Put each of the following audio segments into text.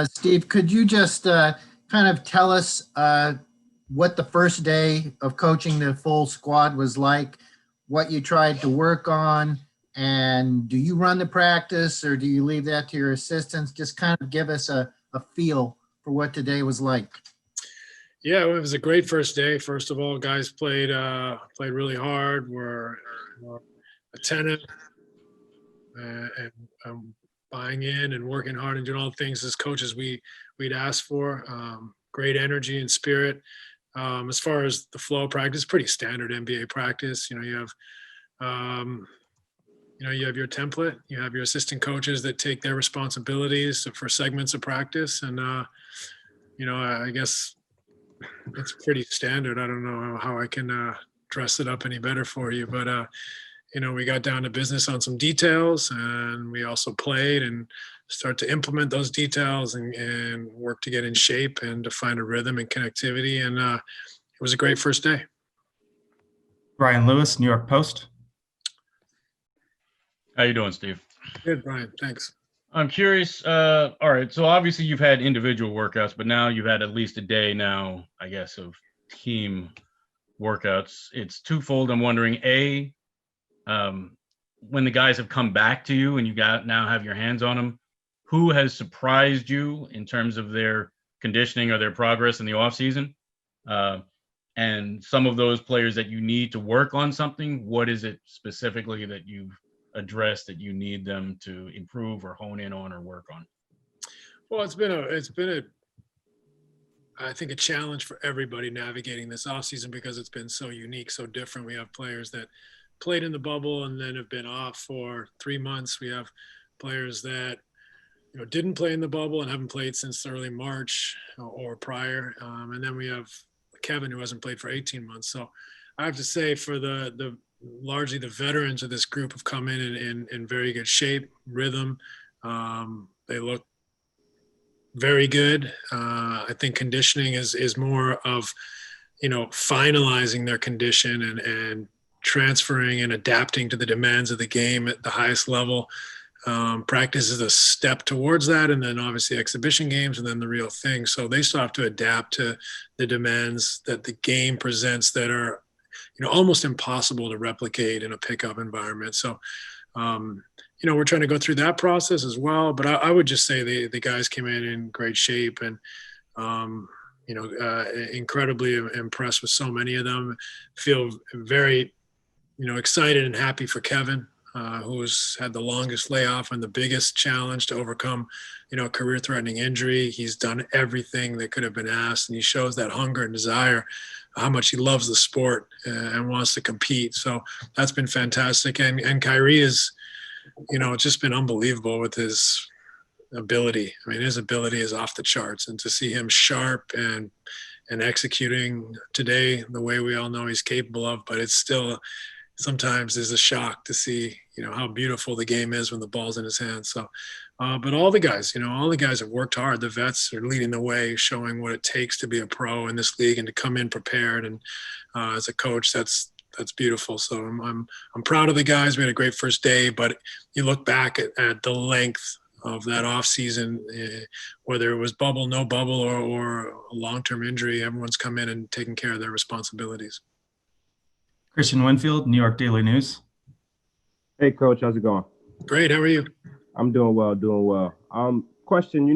Steve, could you just kind of tell us what the first day of coaching the full squad was like, what you tried to work on, and do you run the practice or do you leave that to your assistants? Just kind of give us a feel for what today was like. Yeah, it was a great first day. First of all, guys played really hard. Were attentive and buying in and working hard and doing all the things as coaches we'd asked for. Great energy and spirit. As far as the flow of practice, pretty standard NBA practice. Um, you have your template. You have your assistant coaches that take their responsibilities for segments of practice, and I guess it's pretty standard. I don't know how I can dress it up any better for you, but we got down to business on some details, and we also played and start to implement those details and work to get in shape and to find a rhythm and connectivity. And it was a great first day. Brian Lewis, New York Post. How you doing, Steve? Good, Brian. Thanks. I'm curious. All right. So obviously you've had individual workouts, but now you've had at least a day now, I guess, of team workouts. It's twofold. I'm wondering, A, when the guys have come back to you and you now have your hands on them, who has surprised you in terms of their conditioning or their progress in the off season? And some of those players that you need to work on something, what is it specifically that you've addressed that you need them to improve or hone in on or work on? Well, it's been I think a challenge for everybody navigating this offseason because it's been so unique, so different. We have players that played in the bubble and then have been off for 3 months. We have players that didn't play in the bubble and haven't played since early March or prior, and then we have Kevin, who hasn't played for 18 months. So I have to say, for the largely the veterans of this group have come in very good shape, rhythm. They look very good. I think conditioning is more of finalizing their condition and transferring and adapting to the demands of the game at the highest level. Practice is a step towards that, and then obviously exhibition games, and then the real thing. So they still have to adapt to the demands that the game presents that are, almost impossible to replicate in a pickup environment. So, we're trying to go through that process as well. But I would just say the guys came in great shape, and incredibly impressed with so many of them. Feel very, excited and happy for Kevin, who's had the longest layoff and the biggest challenge to overcome, a career-threatening injury. He's done everything that could have been asked, and he shows that hunger and desire, how much he loves the sport and wants to compete. So that's been fantastic. And Kyrie is, just been unbelievable with his ability. I mean, his ability is off the charts, and to see him sharp and executing today the way we all know he's capable of, but it's still sometimes is a shock to see, how beautiful the game is when the ball's in his hands. So, but all the guys have worked hard. The vets are leading the way, showing what it takes to be a pro in this league and to come in prepared. And as a coach, that's beautiful. So I'm proud of the guys. We had a great first day, but you look back at the length of that off season, whether it was bubble, no bubble, or a long-term injury, everyone's come in and taken care of their responsibilities. Christian Winfield, New York Daily News. Hey, Coach, how's it going? Great. How are you? I'm doing well. Question,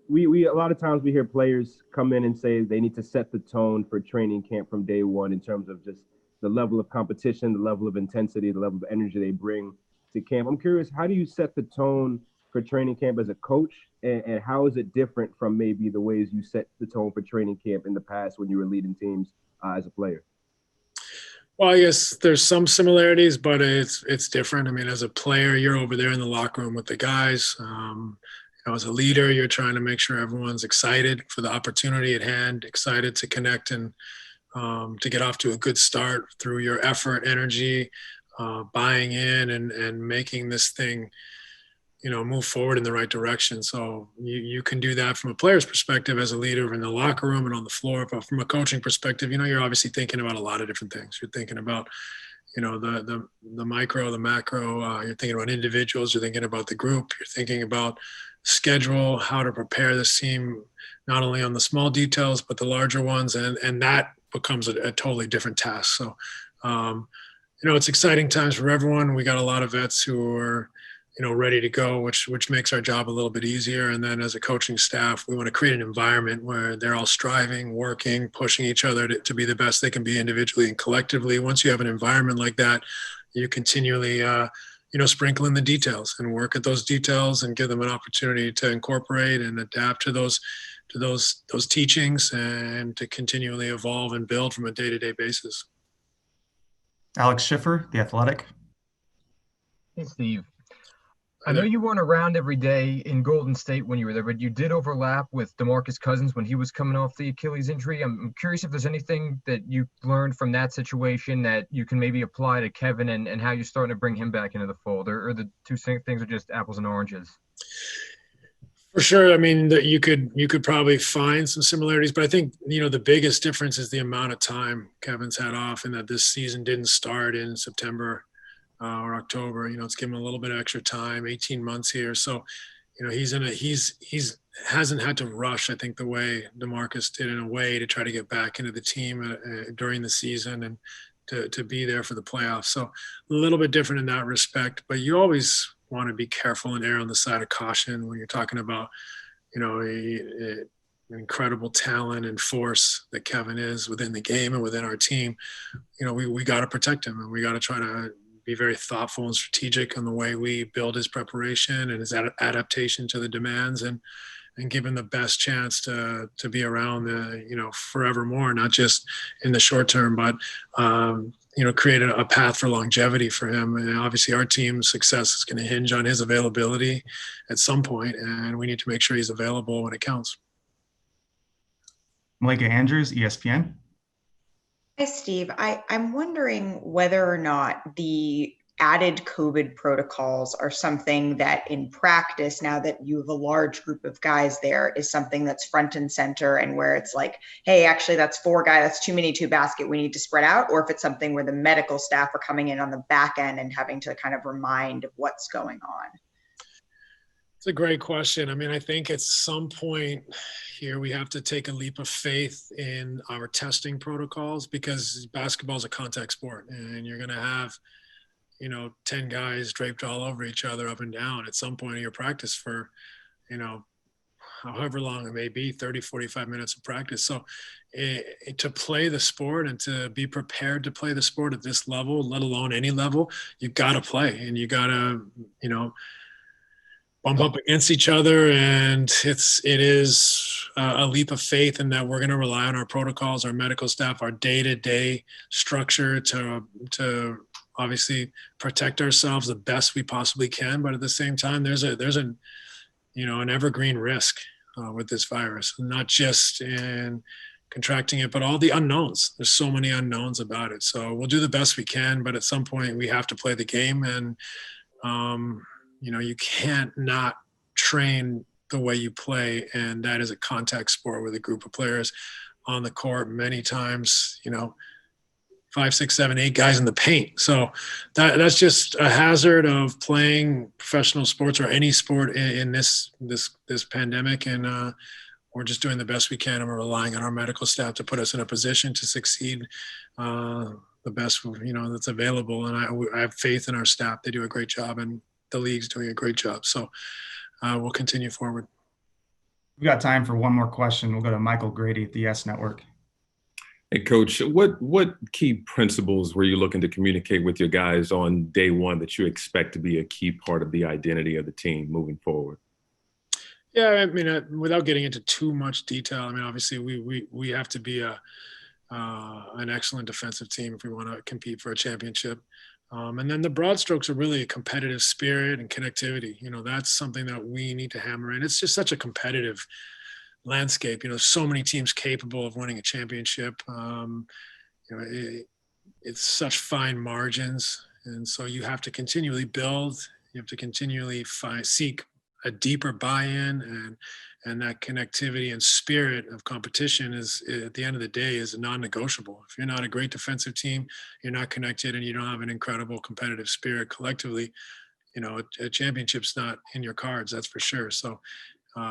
we a lot of times we hear players come in and say they need to set the tone for training camp from day one in terms of just the level of competition, the level of intensity, the level of energy they bring to camp. I'm curious, how do you set the tone for training camp as a coach, and how is it different from maybe the ways you set the tone for training camp in the past when you were leading teams as a player? Well, I guess there's some similarities, but it's different. I mean, as a player, you're over there in the locker room with the guys. As a leader, you're trying to make sure everyone's excited for the opportunity at hand, excited to connect and to get off to a good start through your effort, energy, buying in and making this thing, move forward in the right direction. So you can do that from a player's perspective as a leader in the locker room and on the floor. But from a coaching perspective, you're obviously thinking about a lot of different things. You're thinking about, the micro, the macro. You're thinking about individuals. You're thinking about the group. You're thinking about schedule, how to prepare this team, not only on the small details, but the larger ones. And that becomes a totally different task. So, it's exciting times for everyone. We got a lot of vets who are, ready to go, which makes our job a little bit easier. And then as a coaching staff, we want to create an environment where they're all striving, working, pushing each other to be the best they can be individually and collectively. Once you have an environment like that, you continually, sprinkle in the details and work at those details and give them an opportunity to incorporate and adapt to those teachings and to continually evolve and build from a day-to-day basis. Alex Schiffer, The Athletic. Hey, Steve. I know you weren't around every day in Golden State when you were there, but you did overlap with DeMarcus Cousins when he was coming off the Achilles injury. I'm curious if there's anything that you learned from that situation that you can maybe apply to Kevin and how you're starting to bring him back into the fold, or the two things are just apples and oranges. For sure. I mean, that you could probably find some similarities, but I think, the biggest difference is the amount of time Kevin's had off, and that this season didn't start in September or October. It's given him a little bit of extra time, 18 months here. So, he's hasn't had to rush, I think, the way DeMarcus did in a way to try to get back into the team during the season and to be there for the playoffs. So a little bit different in that respect, but you always want to be careful and err on the side of caution when you're talking about, an incredible talent and force that Kevin is within the game and within our team. We got to protect him, and we got to try to be very thoughtful and strategic on the way we build his preparation and his adaptation to the demands, and give him the best chance to be around forevermore, not just in the short term, but create a path for longevity for him. And obviously our team's success is going to hinge on his availability at some point, and we need to make sure he's available when it counts. Malika Andrews, ESPN. Hi, Steve. I'm wondering whether or not the added COVID protocols are something that in practice, now that you have a large group of guys there, is something that's front and center, and where it's like, hey, actually that's 4 guys, that's too many, 2 basket, we need to spread out, or if it's something where the medical staff are coming in on the back end and having to kind of remind of what's going on. It's a great question. I mean, I think at some point here we have to take a leap of faith in our testing protocols, because basketball is a contact sport, and you're going to have 10 guys draped all over each other up and down at some point in your practice for, however long it may be, 30, 45 minutes of practice. So to play the sport and to be prepared to play the sport at this level, let alone any level, you've got to play, and you got to, bump up against each other. And it is a leap of faith in that we're going to rely on our protocols, our medical staff, our day-to-day structure to obviously protect ourselves the best we possibly can. But at the same time, there's an evergreen risk with this virus, not just in contracting it, but all the unknowns. There's so many unknowns about it. So we'll do the best we can, but at some point we have to play the game. And, you can't not train the way you play. And that is a contact sport with a group of players on the court, many times, 5, 6, 7, 8 guys in the paint. So that's just a hazard of playing professional sports or any sport in this pandemic. And we're just doing the best we can, and we're relying on our medical staff to put us in a position to succeed the best, that's available. And I have faith in our staff. They do a great job, and the league's doing a great job. So we'll continue forward. We've got time for one more question. We'll go to Michael Grady at the Yes Network. Hey, Coach, what key principles were you looking to communicate with your guys on day one that you expect to be a key part of the identity of the team moving forward? Yeah, I mean, without getting into too much detail, I mean, obviously we have to be an excellent defensive team if we want to compete for a championship. And then the broad strokes are really a competitive spirit and connectivity. That's something that we need to hammer in. It's just such a competitive landscape. So many teams capable of winning a championship. It's such fine margins, and so you have to continually build. You have to continually seek a deeper buy-in, and that connectivity and spirit of competition is, at the end of the day, is non-negotiable. If you're not a great defensive team, you're not connected, and you don't have an incredible competitive spirit collectively, a championship's not in your cards, that's for sure. So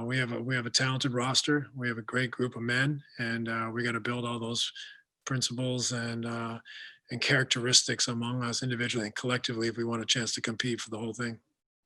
we have a talented roster. We have a great group of men, and we got to build all those principles and characteristics among us individually and collectively if we want a chance to compete for the whole thing.